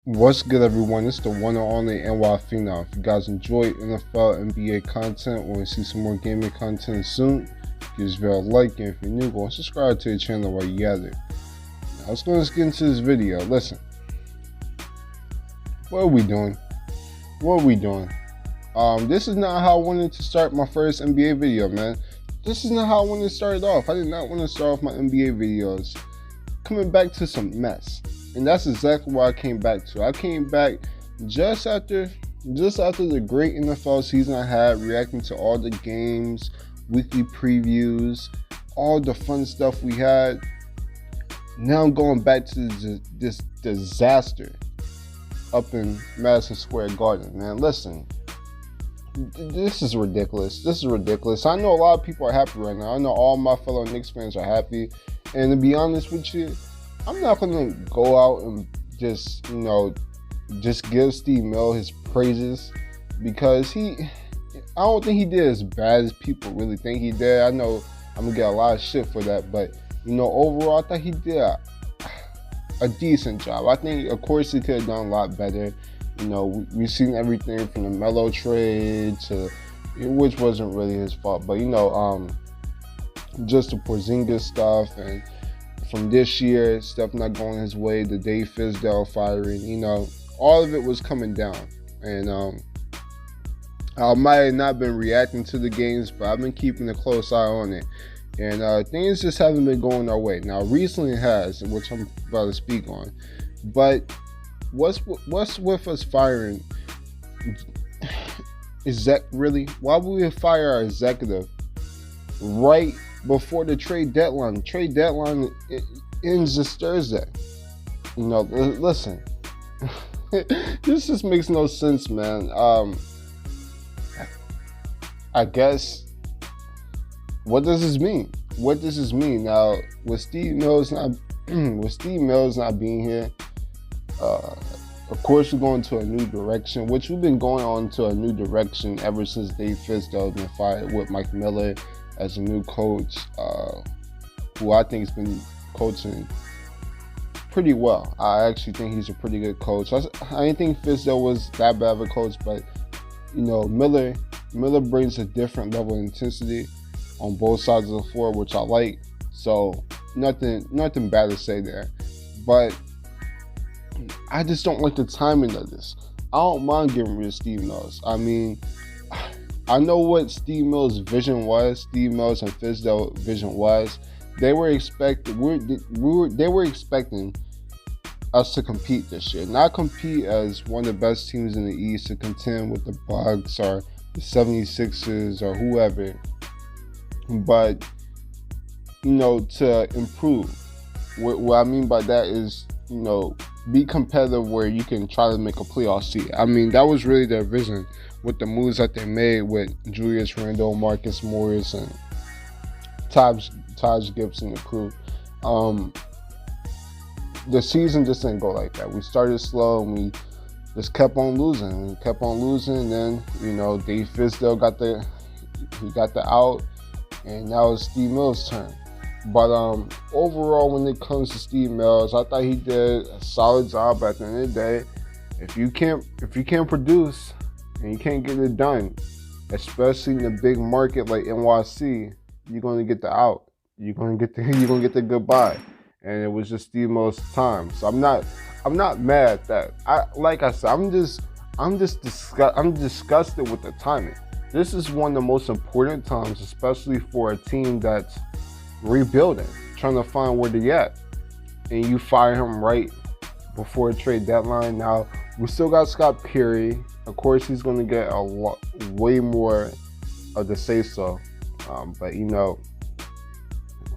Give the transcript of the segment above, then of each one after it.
What's good, everyone? It's the one and only NY Phenom. If you guys enjoy NFL, NBA content, or want to see some more gaming content soon, give this video a like, and if you're new, go and subscribe to the channel while you at it. Now, let's go and get into this video. Listen, what are we doing? This is not how I wanted to start my first NBA video, man. This is not how I wanted to start it off. I did not want to start off my NBA videos coming back to some mess. And that's exactly what I came back to. I came back just after the great NFL season I had, reacting to all the games, weekly previews, all the fun stuff we had. Now I'm going back to this disaster up in Madison Square Garden, man. Listen, this is ridiculous. I know a lot of people are happy right now. I know all my fellow Knicks fans are happy. And to be honest with you, I'm not going to go out and just give Steve Mills his praises, because I don't think he did as bad as people really think he did. I know I'm going to get a lot of shit for that, but, overall, I thought he did a decent job. I think, of course, he could have done a lot better. We've seen everything from the Melo trade to, which wasn't really his fault, but, just the Porzingis stuff, and from this year, stuff not going his way, the Dave Fizdale firing, all of it was coming down. And I might have not been reacting to the games, but I've been keeping a close eye on it. And things just haven't been going our way. Now, recently it has, which I'm about to speak on. But what's with us firing? Why would we fire our executive right before the trade deadline? The trade deadline ends this Thursday. Listen, this just makes no sense, man. I guess, what does this mean? Now, with Steve Mills not being here, of course we're going to a new direction, which we've been going on to a new direction ever since Dave Fizdale been fired, with Mike Miller as a new coach, who I think has been coaching pretty well. I actually think he's a pretty good coach. I didn't think Fizdale was that bad of a coach, but Miller brings a different level of intensity on both sides of the floor, which I like. So nothing bad to say there. But I just don't like the timing of this. I don't mind getting rid of Steve Mills. I mean, I know what Steve Mills' vision was. Steve Mills and Fizdale's vision was. They were expecting us to compete this year, not compete as one of the best teams in the East, to contend with the Bucks or the 76ers or whoever, but to improve. What I mean by that is, be competitive where you can try to make a playoff seed. I mean, that was really their vision with the moves that they made with Julius Randle, Marcus Morris, and Taj Gibson, the crew. The season just didn't go like that. We started slow and we just kept on losing. And then, Dave Fizdale got the out, and now it's Steve Mills' turn. But overall, when it comes to Steve Mills, I thought he did a solid job. At the end of the day, if you can't produce and you can't get it done, especially in a big market like NYC, you're going to get the out. You're going to get the goodbye. And it was just Steve Mills' time. So I'm not mad at that. Like I said, I'm disgusted with the timing. This is one of the most important times, especially for a team that's rebuilding, trying to find where they're at. And you fire him right before the trade deadline. Now, we still got Scott Perry. Of course, he's going to get way more of the say-so. But,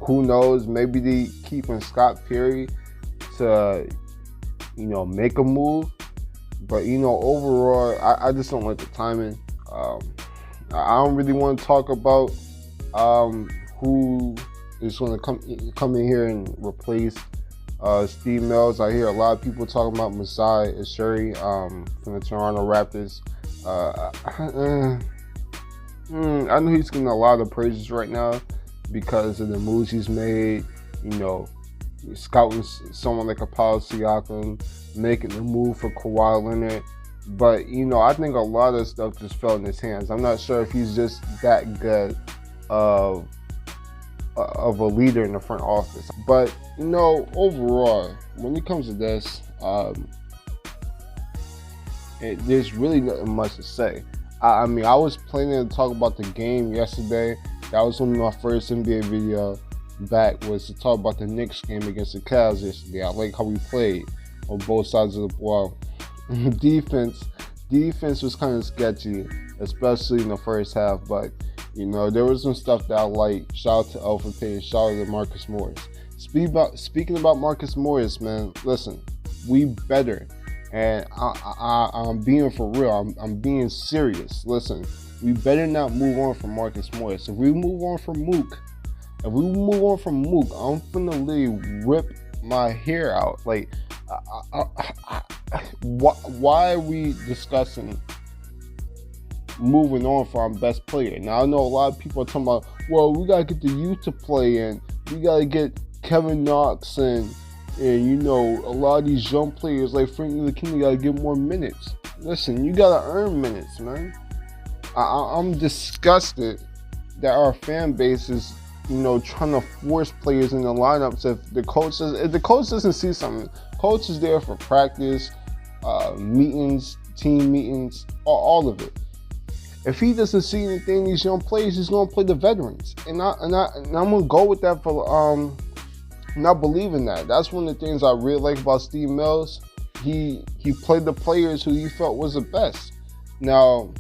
who knows? Maybe they keeping Scott Perry to, make a move. But, overall, I just don't like the timing. I don't really want to talk about who is going to come in here and replace Steve Mills. I hear a lot of people talking about Masai Ujiri from the Toronto Raptors. I know he's getting a lot of praises right now because of the moves he's made, scouting someone like a Paulo Siakam, making the move for Kawhi Leonard. But I think a lot of stuff just fell in his hands. I'm not sure if he's just that good of a leader in the front office. But overall, when it comes to this, there's really nothing much to say. I mean, I was planning to talk about the game yesterday. That was one of my first NBA video back, was to talk about the Knicks game against the Cavs yesterday. I like how we played on both sides of the ball. Defense was kind of sketchy, especially in the first half. But there was some stuff that I liked. Shout out to Alfred Payton. Shout out to Marcus Morris. Speaking about Marcus Morris, man. Listen, we better. And I'm being for real. I'm being serious. Listen, we better not move on from Marcus Morris. If we move on from Mook, I'm finna literally rip my hair out. Like, why are we discussing moving on from our best player? Now, I know a lot of people are talking about, well, we gotta get the youth to play, and we gotta get Kevin Knox and a lot of these young players like Frank Ntilikina gotta get more minutes. Listen, you gotta earn minutes, man. I'm disgusted that our fan base is, trying to force players in the lineups. If the coach doesn't see something, coach is there for practice, meetings, team meetings, all of it. If he doesn't see anything in these young players, he's gonna play the veterans, and I'm gonna go with that for not believing that. That's one of the things I really like about Steve Mills. He played the players who he felt was the best. Now,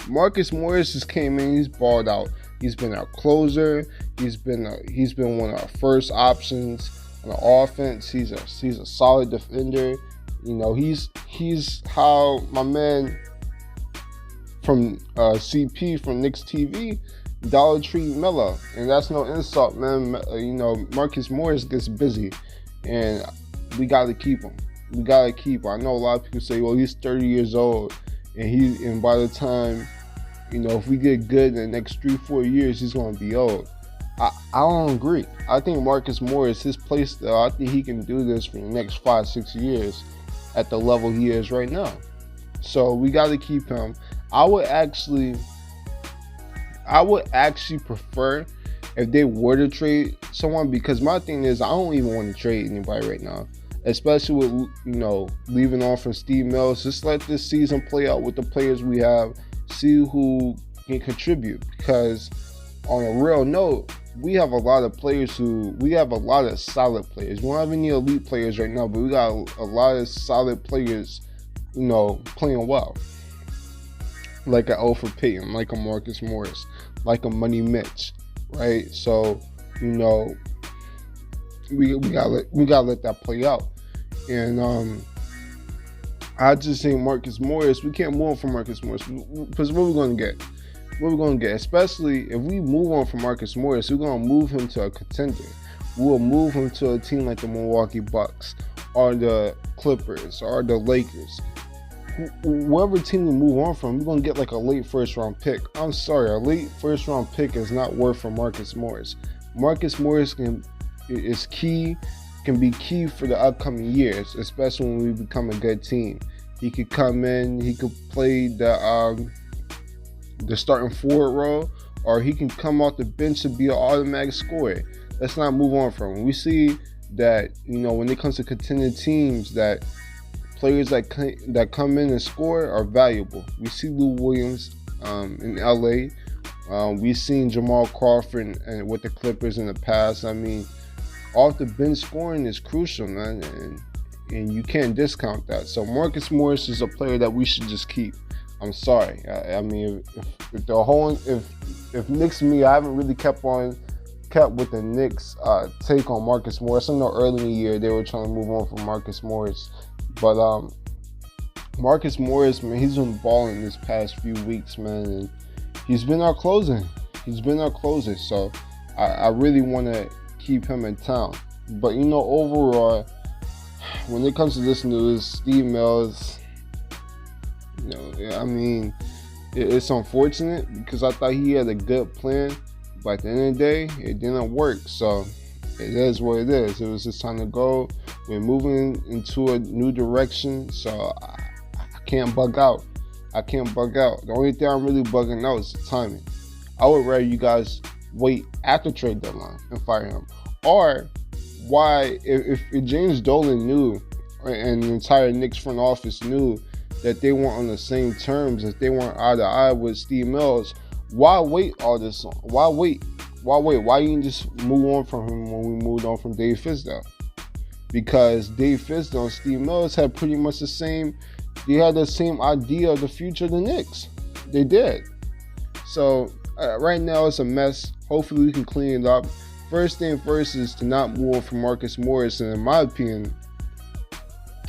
Marcus Morris just came in. He's balled out. He's been our closer. He's been one of our first options on the offense. He's a solid defender. He's how my man from CP from Knicks TV, Dollar Tree Miller, and that's no insult, man. Marcus Morris gets busy, and we got to keep him. I know a lot of people say, well, he's 30 years old, and by the time, if we get good in the next 3-4 years, he's going to be old. I don't agree. I think Marcus Morris, his play style, I think he can do this for the next 5-6 years at the level he is right now. So we got to keep him. I would actually prefer if they were to trade someone, because my thing is, I don't even want to trade anybody right now, especially with leaving on from Steve Mills. Just let this season play out with the players we have, see who can contribute, because on a real note, we have a lot of solid players. We don't have any elite players right now, but we got a lot of solid players, playing well. Like a Alfred Payton, like a Marcus Morris, like a Money Mitch, right? So, we gotta let that play out. And I just think Marcus Morris, we can't move on from Marcus Morris, because what are we going to get? Especially if we move on from Marcus Morris, we're going to move him to a contender. We'll move him to a team like the Milwaukee Bucks or the Clippers or the Lakers. Whatever team we move on from, we're going to get like a late first-round pick. I'm sorry, a late first-round pick is not worth for Marcus Morris. Marcus Morris can be key for the upcoming years, especially when we become a good team. He could come in, he could play the starting forward role, or he can come off the bench to be an automatic scorer. Let's not move on from him. We see that, when it comes to contending teams, that players that come in and score are valuable. We see Lou Williams in LA. We've seen Jamal Crawford and with the Clippers in the past. I mean, off the bench scoring is crucial, man, and you can't discount that. So Marcus Morris is a player that we should just keep. I'm sorry. I mean, if Knicks me, I haven't really kept with the Knicks take on Marcus Morris. I know early in the year they were trying to move on from Marcus Morris, but Marcus Morris, man, he's been balling this past few weeks, man, and he's been our closer. So I really want to keep him in town. But overall, when it comes to listening to this Steve Mills, I mean, it's unfortunate because I thought he had a good plan, but at the end of the day, it didn't work. So It is what it is. It was just time to go. We're moving into a new direction, so I can't bug out. I can't bug out. The only thing I'm really bugging out is the timing. I would rather you guys wait after trade deadline and fire him. Or why, if James Dolan knew and the entire Knicks front office knew that they weren't on the same terms, that they weren't eye to eye with Steve Mills, why wait all this? Why wait? Why you didn't just move on from him when we moved on from Dave Fizdale? Because Dave Fizdale and Steve Mills had pretty much the same. They had the same idea of the future of the Knicks. They did. So right now it's a mess. Hopefully we can clean it up. First thing first is to not move on from Marcus Morris, and in my opinion,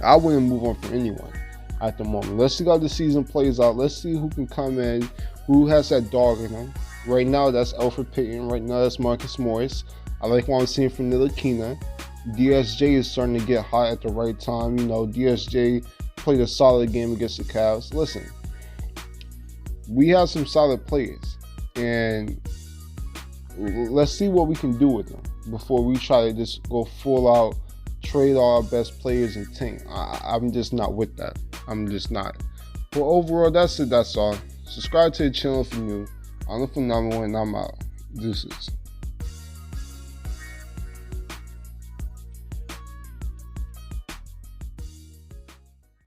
I wouldn't move on from anyone at the moment. Let's see how the season plays out. Let's see who can come in, who has that dog in them. Right now, that's Alfred Payton. Right now, that's Marcus Morris. I like what I'm seeing from Ntilikina. DSJ is starting to get hot at the right time. You know, DSJ played a solid game against the Cavs. Listen, we have some solid players, and let's see what we can do with them before we try to just go full out, trade all our best players and tank. I'm just not with that. I'm just not. But overall, that's it. That's all. Subscribe to the channel if you're new. I'm the Phenomenal, and I'm out. Deuces.